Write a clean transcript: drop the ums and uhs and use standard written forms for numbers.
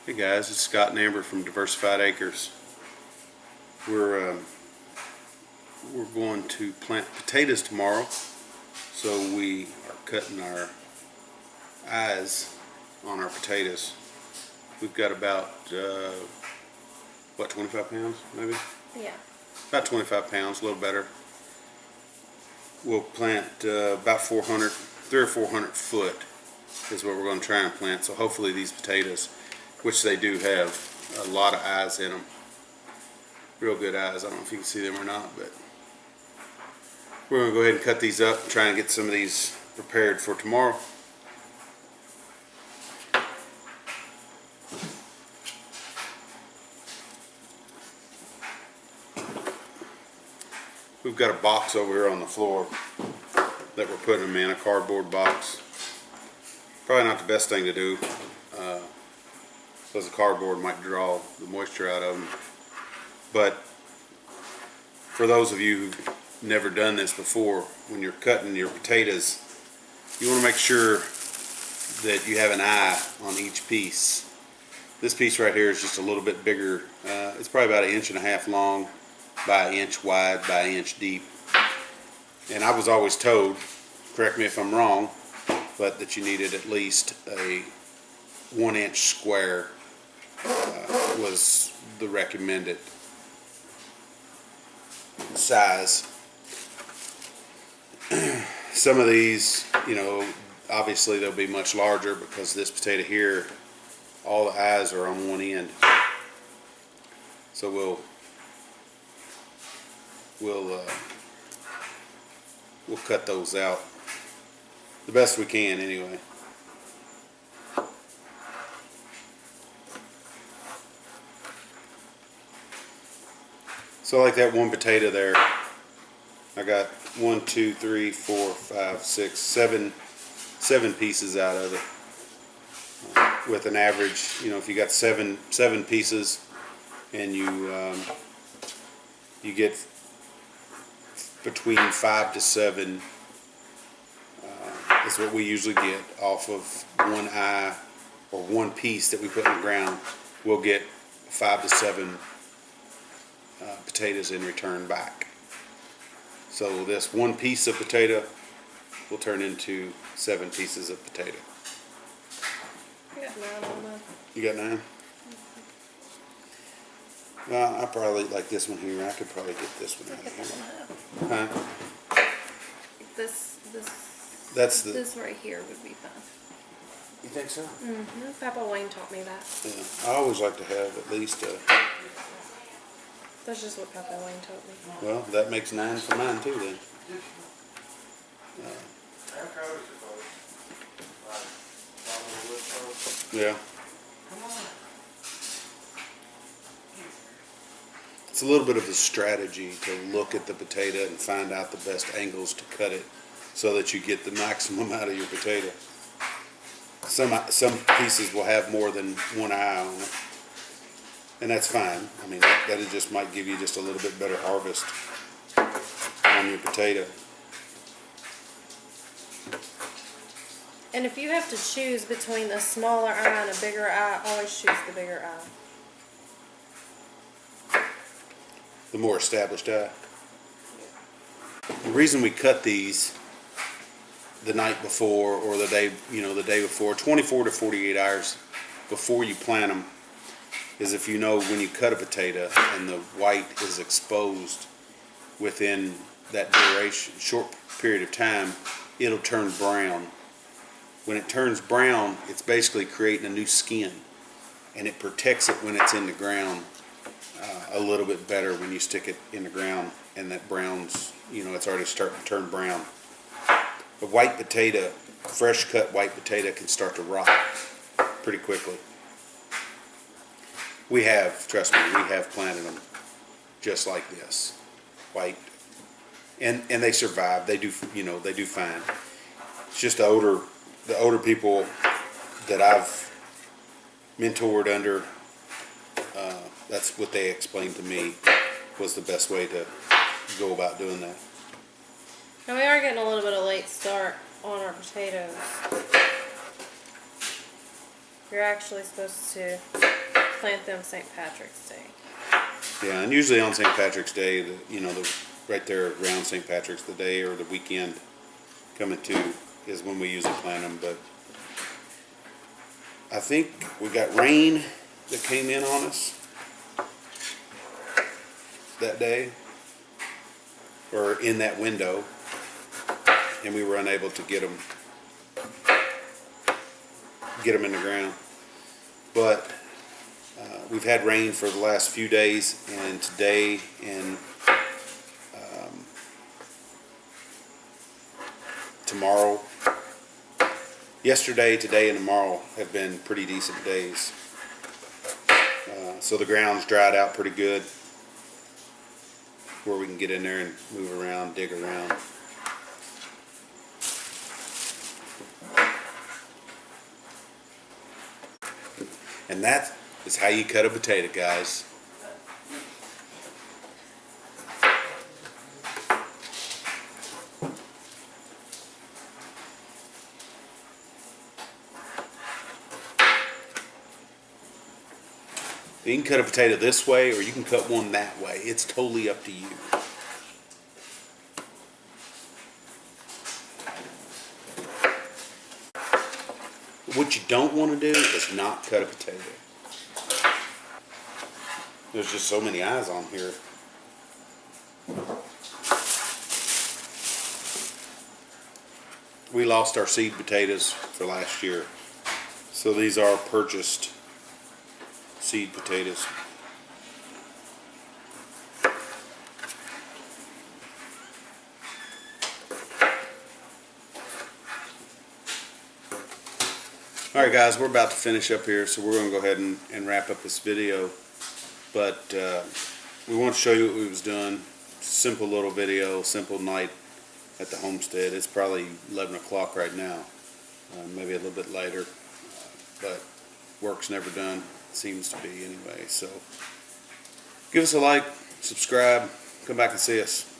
Hey guys, it's Scott and Amber from Diversified Acres. We're going to plant potatoes tomorrow, so we are cutting our eyes on our potatoes. We've got about 25 pounds maybe? Yeah. About 25 pounds, a little better. We'll plant about 300 or 400 foot is what we're going to try and plant. So hopefully these potatoes, which they do have a lot of eyes in them, real good eyes. I don't know if you can see them or not, but we're going to go ahead and cut these up and try and get some of these prepared for tomorrow. We've got a box over here on the floor that we're putting them in, a cardboard box. Probably not the best thing to do, because the cardboard might draw the moisture out of them. But for those of you who've never done this before, when you're cutting your potatoes, you want to make sure that you have an eye on each piece. This piece right here is just a little bit bigger. It's probably about 1.5 inches long by 1 inch wide by 1 inch deep. And I was always told, correct me if I'm wrong, but that you needed at least a 1 inch square was the recommended size. Some of these, obviously they'll be much larger because this potato here, all the eyes are on one end. So we'll cut those out the best we can anyway. So like that one potato there, I got 1, 2, 3, 4, 5, 6, 7 pieces out of it. With an average, if you got seven pieces and you get between 5 to 7 is what we usually get off of one eye or one piece that we put in the ground. We'll get 5 to 7 potatoes in return back. So this one piece of potato will turn into 7 pieces of potato. I got 9 on mine. You got 9? Well, I probably like this one here. I could probably get this one out of here. Huh? This right here would be fine. You think so? Mm-hmm. Papa Wayne taught me that. Yeah. I always like to have at least a... That's just what Papa Wayne taught me. Well, that makes 9 for mine too then. Yeah. It's a little bit of a strategy to look at the potato and find out the best angles to cut it so that you get the maximum out of your potato. Some pieces will have more than one eye on it, and that's fine. I mean, that just might give you just a little bit better harvest on your potato. And if you have to choose between a smaller eye and a bigger eye, always choose the bigger eye. The more established eye. The reason we cut these the night before or the day before, 24 to 48 hours before you plant them, is if when you cut a potato and the white is exposed within that duration, short period of time, it'll turn brown. When it turns brown, it's basically creating a new skin, and it protects it when it's in the ground a little bit better when you stick it in the ground and that brown's, it's already starting to turn brown. A white potato, fresh cut white potato, can start to rot pretty quickly. Trust me, we have planted them just like this, white, and they survive. They do, they do fine. It's just the older people that I've mentored under. That's what they explained to me was the best way to go about doing that. Now we are getting a little bit of late start on our potatoes. You're actually supposed to plant them St. Patrick's Day. Yeah, and usually on St. Patrick's Day, right there around St. Patrick's, the day or the weekend coming to is when we usually plant them. But I think we got rain that came in on us that day, or in that window, and we were unable to get them in the ground. But we've had rain for the last few days, and today and tomorrow, yesterday, today, and tomorrow have been pretty decent days. So the ground's dried out pretty good, where we can get in there and move around, dig around. And that is how you cut a potato, guys. You can cut a potato this way, or you can cut one that way. It's totally up to you. What you don't want to do is not cut a potato. There's just so many eyes on here. We lost our seed potatoes for last year. So these are purchased seed potatoes. Alright guys, we're about to finish up here, so we're going to go ahead and wrap up this video. But we want to show you what we was doing. Simple little video, simple night at the homestead. It's probably 11 o'clock right now, maybe a little bit later, but work's never done, seems to be anyway. So give us a like, subscribe, come back and see us.